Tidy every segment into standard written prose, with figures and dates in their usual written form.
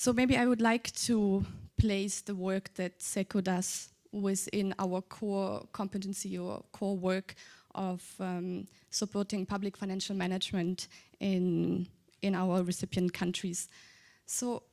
So maybe I would like to place the work that SECO does within our core competency or core work of supporting public financial management in our recipient countries. So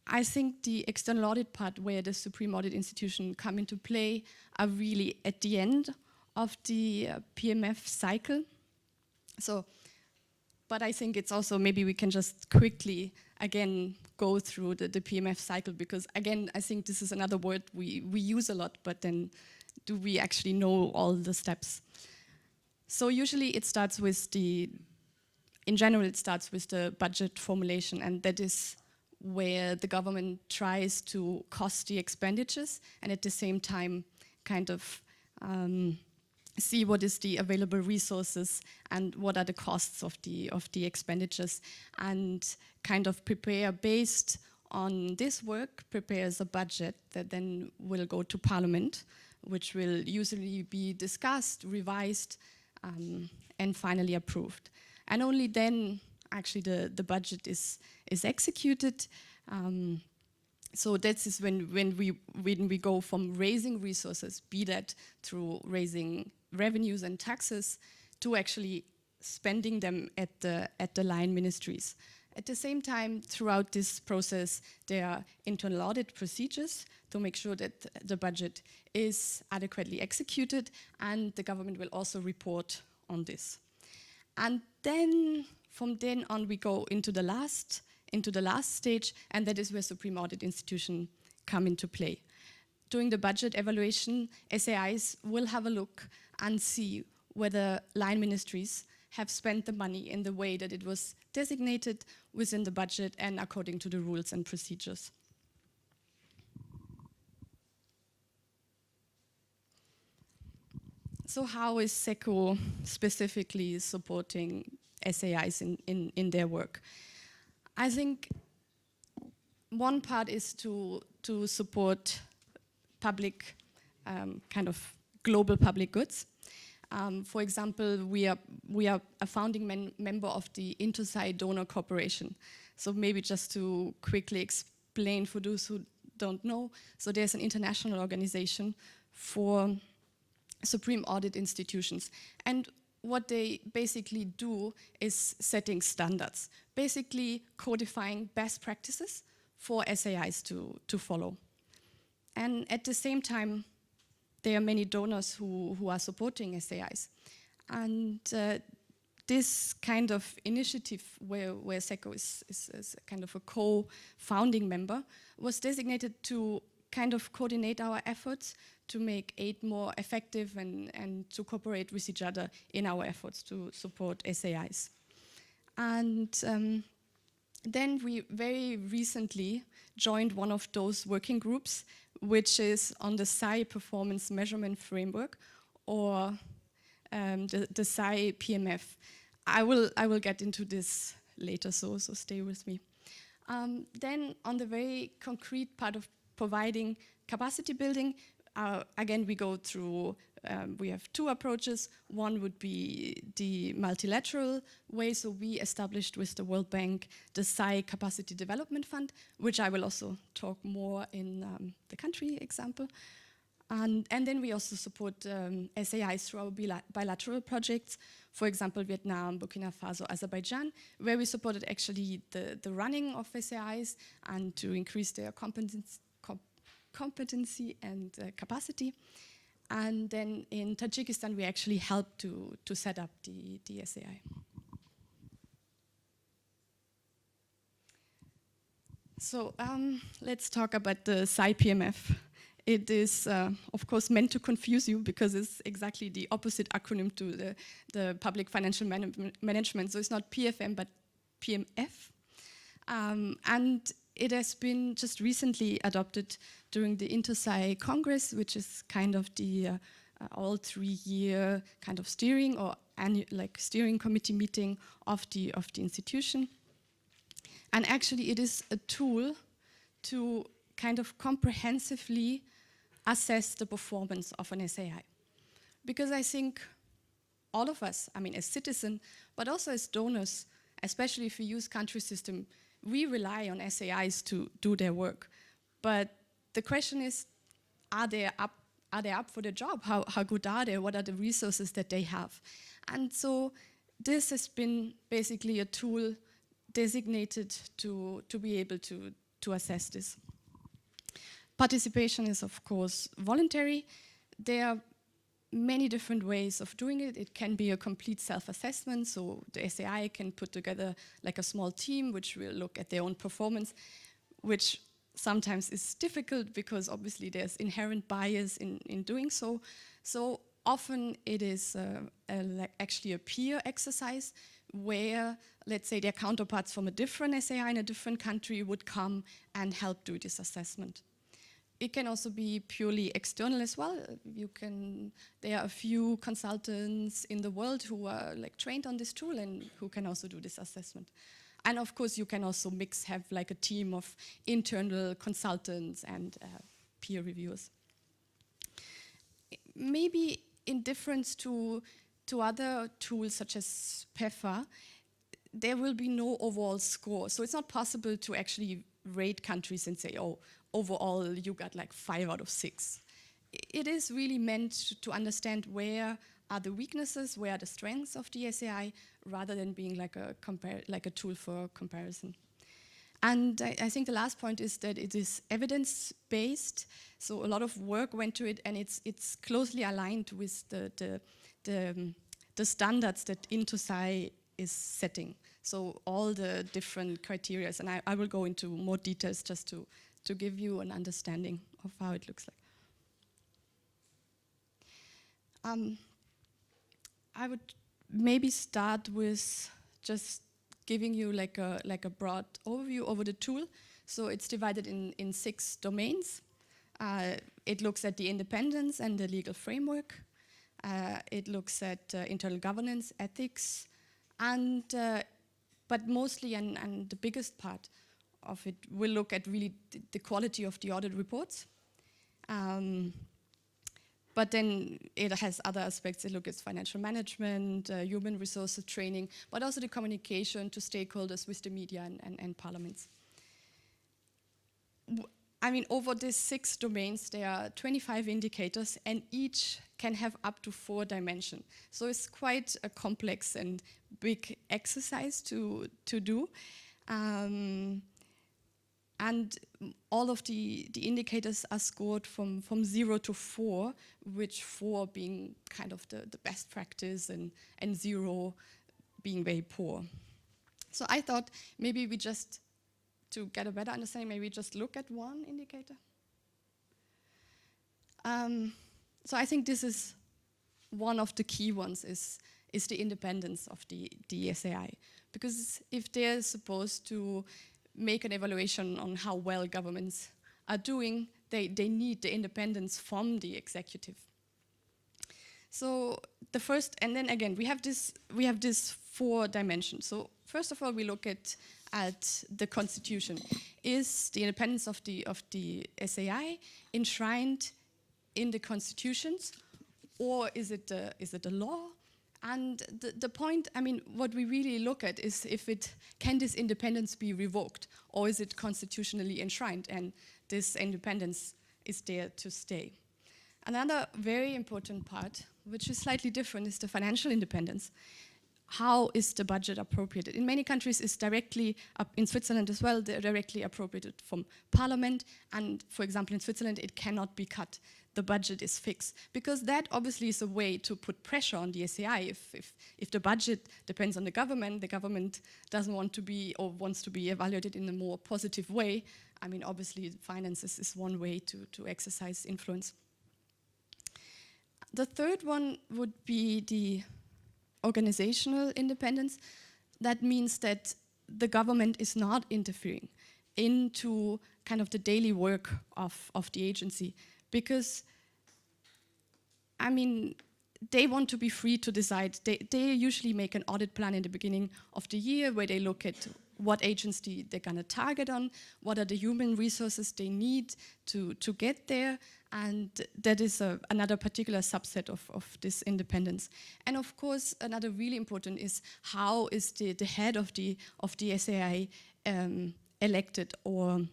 I think the external audit part, where the Supreme Audit Institution come into play, are really at the end of the PMF cycle. So, but I think it's also, maybe we can just quickly again go through the PMF cycle, because again, I think this is another word we use a lot, but then do we actually know all the steps? So usually it starts with in general it starts with the budget formulation, and that is where the government tries to cost the expenditures and at the same time kind of see what is the available resources and what are the costs of the expenditures, and kind of prepare, based on this work, prepares a budget that then will go to Parliament, which will usually be discussed, revised, and finally approved. And only then actually the budget is executed. So that is when we go from raising resources, be that through raising revenues and taxes, to actually spending them at the line ministries. At the same time, throughout this process, there are internal audit procedures to make sure that the budget is adequately executed, and the government will also report on this. And then, from then on, we go into the last stage, and that is where Supreme Audit Institution come into play. During the budget evaluation, SAIs will have a look and see whether line ministries have spent the money in the way that it was designated within the budget and according to the rules and procedures. So how is SECO specifically supporting SAIs in their work? I think one part is to support public, kind of global public goods. For example, we are a founding member of the Inter-SAI Donor Corporation. So maybe just to quickly explain for those who don't know, so there's an international organization for Supreme Audit Institutions. And what they basically do is setting standards, basically codifying best practices for SAIs to follow. And at the same time, there are many donors who are supporting SAIs. And this kind of initiative where SECO is kind of a co-founding member was designated to kind of coordinate our efforts to make aid more effective and to cooperate with each other in our efforts to support SAIs. And then we very recently joined one of those working groups, which is on the SAI Performance Measurement Framework, or the SAI PMF. I will get into this later, so stay with me. Then on the very concrete part of providing capacity building, again, we go through, we have two approaches. One would be the multilateral way. So we established with the World Bank the SAI Capacity Development Fund, which I will also talk more in the country example. And then we also support SAIs through our bilateral projects. For example, Vietnam, Burkina Faso, Azerbaijan, where we supported actually the running of SAIs and to increase their competency and capacity. And then in Tajikistan, we actually helped to set up the SAI. So let's talk about the SAI PMF. It is, of course, meant to confuse you because it's exactly the opposite acronym to the public financial management. So it's not PFM, but PMF. And it has been just recently adopted during the Inter-SAI Congress, which is kind of the all 3-year kind of steering or steering committee meeting of the institution. And actually it is a tool to kind of comprehensively assess the performance of an SAI. Because I think all of us, I mean as citizens, but also as donors, especially if we use country system, we rely on SAIs to do their work. But the question is, are they up for the job? How good are they? What are the resources that they have? And so this has been basically a tool designated to be able to assess this. Participation is, of course, voluntary. There are many different ways of doing it. It can be a complete self-assessment, so the SAI can put together like a small team which will look at their own performance, which sometimes is difficult because obviously there's inherent bias in doing so. So often it is actually a peer exercise where, let's say, their counterparts from a different SAI in a different country would come and help do this assessment. It can also be purely external as well. There are a few consultants in the world who are like trained on this tool and who can also do this assessment. And of course, you can also have like a team of internal consultants and peer reviewers. Maybe in difference to other tools such as PEFA, there will be no overall score. So it's not possible to actually rate countries and say, oh, overall you got like 5 out of 6. It is really meant to understand where are the weaknesses, where are the strengths of the SAI, rather than being like a tool for comparison. And I think the last point is that it is evidence-based, so a lot of work went to it, and it's closely aligned with the standards that IntoSAI is setting. So all the different criteria, and I will go into more details just to give you an understanding of how it looks like. I would maybe start with just giving you like a broad overview over the tool. So it's divided in 6 domains. It looks at the independence and the legal framework. It looks at internal governance, ethics, and but mostly, and the biggest part of it will look at really the quality of the audit reports. But then it has other aspects. It looks at financial management, human resources training, but also the communication to stakeholders with the media and parliaments. I mean, over these 6 domains, there are 25 indicators, and each can have up to 4 dimensions. So it's quite a complex and big exercise to do. And all of the indicators are scored from 0 to 4, which 4 being kind of the best practice and 0 being very poor. So I thought maybe we just, to get a better understanding, maybe just look at one indicator. So I think this is one of the key ones is the independence of the SAI. Because if they're supposed to make an evaluation on how well governments are doing, they need the independence from the executive. So the first, and then again, we have this 4 dimensions. So first of all, we look at the constitution. Is the independence of the SAI enshrined in the constitutions, or is it a law? And the point, I mean, what we really look at is can this independence be revoked, or is it constitutionally enshrined, and this independence is there to stay. Another very important part, which is slightly different, is the financial independence. How is the budget appropriated? In many countries, it's directly, in Switzerland as well, they're directly appropriated from parliament, and for example, in Switzerland, it cannot be cut. The budget is fixed, because that obviously is a way to put pressure on the SAI. If the budget depends on the government doesn't want to be, or wants to be evaluated in a more positive way. I mean, obviously, finances is one way to exercise influence. The third one would be the organizational independence. That means that the government is not interfering into kind of the daily work of the agency. Because, I mean, they want to be free to decide. They usually make an audit plan in the beginning of the year where they look at what agency they're going to target on, what are the human resources they need to get there, and that is another particular subset of this independence. And of course, another really important is how is the head of the SAI elected, or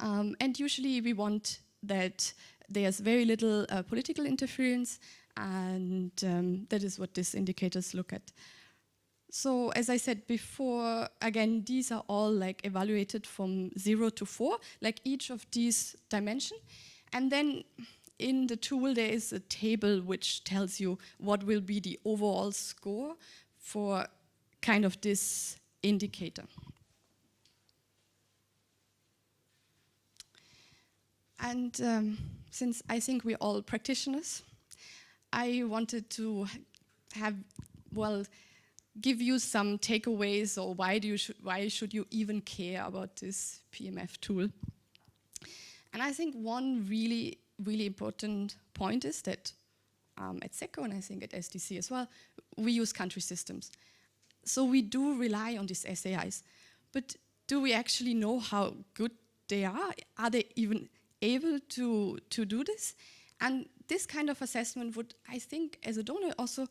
and usually we want that there's very little political interference, and that is what these indicators look at. So as I said before, again, these are all like evaluated from 0 to 4, like each of these dimensions. And then in the tool there is a table which tells you what will be the overall score for kind of this indicator. And since I think we're all practitioners, I wanted to have, well, give you some takeaways, or why should you even care about this PMF tool. And I think one really, really important point is that at SECO, and I think at SDC as well, we use country systems. So we do rely on these SAIs, but do we actually know how good they are? Are they even able to do this? And this kind of assessment would, I think, as a donor, also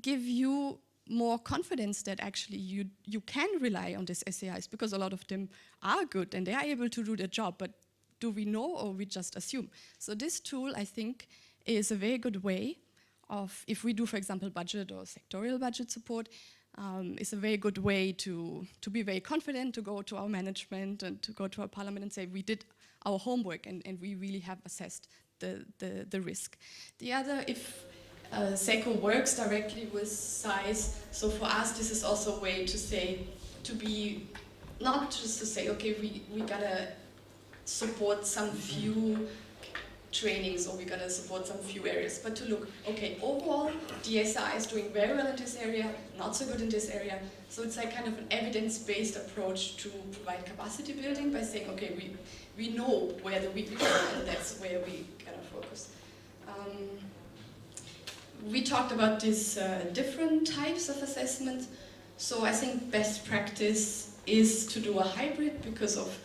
give you more confidence that actually you can rely on these SAIs, because a lot of them are good and they are able to do their job, but do we know, or we just assume? So this tool, I think, is a very good way of, if we do, for example, budget or sectorial budget support, is a very good way to be very confident, to go to our management and to go to our parliament and say, we did our homework and we really have assessed the risk. The other, if SECO works directly with SAIs, so for us this is also a way to say, to be, not just to say, okay, we gotta support some few trainings, or we gotta support some few areas, but to look, okay, overall the SAI is doing very well in this area, not so good in this area. So it's like kind of an evidence-based approach to provide capacity building by saying, okay, we know where the weaknesses are, and that's where we kind of focus. We talked about these different types of assessments. So I think best practice is to do a hybrid, because of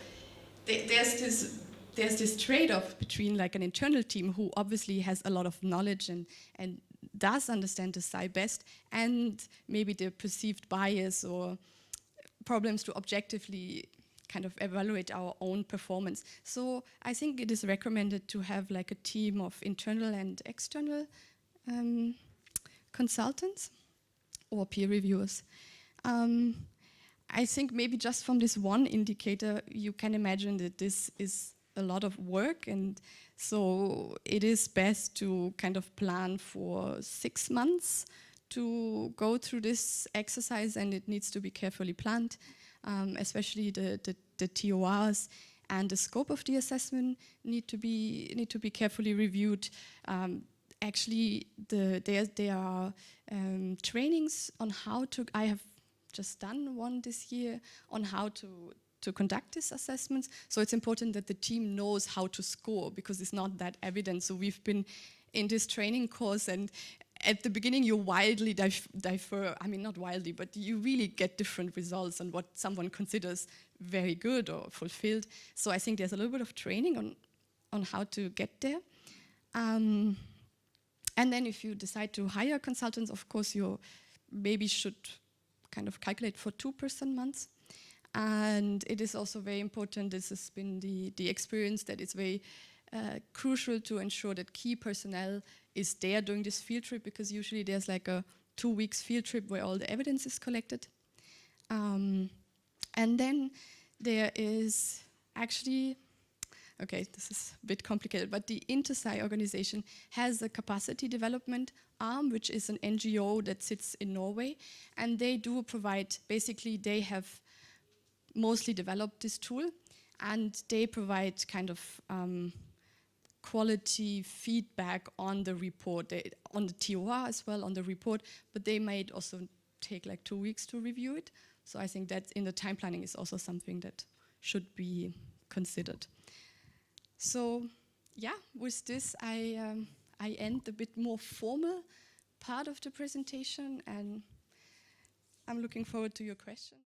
there's this trade-off between like an internal team who obviously has a lot of knowledge and does understand the SAI best, and maybe the perceived bias or problems to objectively kind of evaluate our own performance. So I think it is recommended to have like a team of internal and external consultants or peer reviewers. I think maybe just from this one indicator, you can imagine that this is a lot of work, and so it is best to kind of plan for 6 months to go through this exercise, and it needs to be carefully planned, especially the TORs and the scope of the assessment need to be carefully reviewed. Actually, there are trainings on how to. I have just done one this year on how to conduct these assessments. So it's important that the team knows how to score, because it's not that evident. So we've been in this training course, and at the beginning you wildly differ. I mean, not wildly, but you really get different results on what someone considers very good or fulfilled. So I think there's a little bit of training on how to get there. And then if you decide to hire consultants, of course you maybe should kind of calculate for 2 person months. And it is also very important, this has been the experience, that it's very crucial to ensure that key personnel is there during this field trip, because usually there's like a 2 weeks field trip where all the evidence is collected. And then there is actually, okay, this is a bit complicated, but the Inter-SAI organization has a capacity development arm, which is an NGO that sits in Norway, and they do provide, basically they have mostly developed this tool, and they provide kind of quality feedback on the report, on the TOR as well, on the report, but they might also take like 2 weeks to review it. So I think that in the time planning is also something that should be considered. So yeah, with this I end the bit more formal part of the presentation, and I'm looking forward to your questions.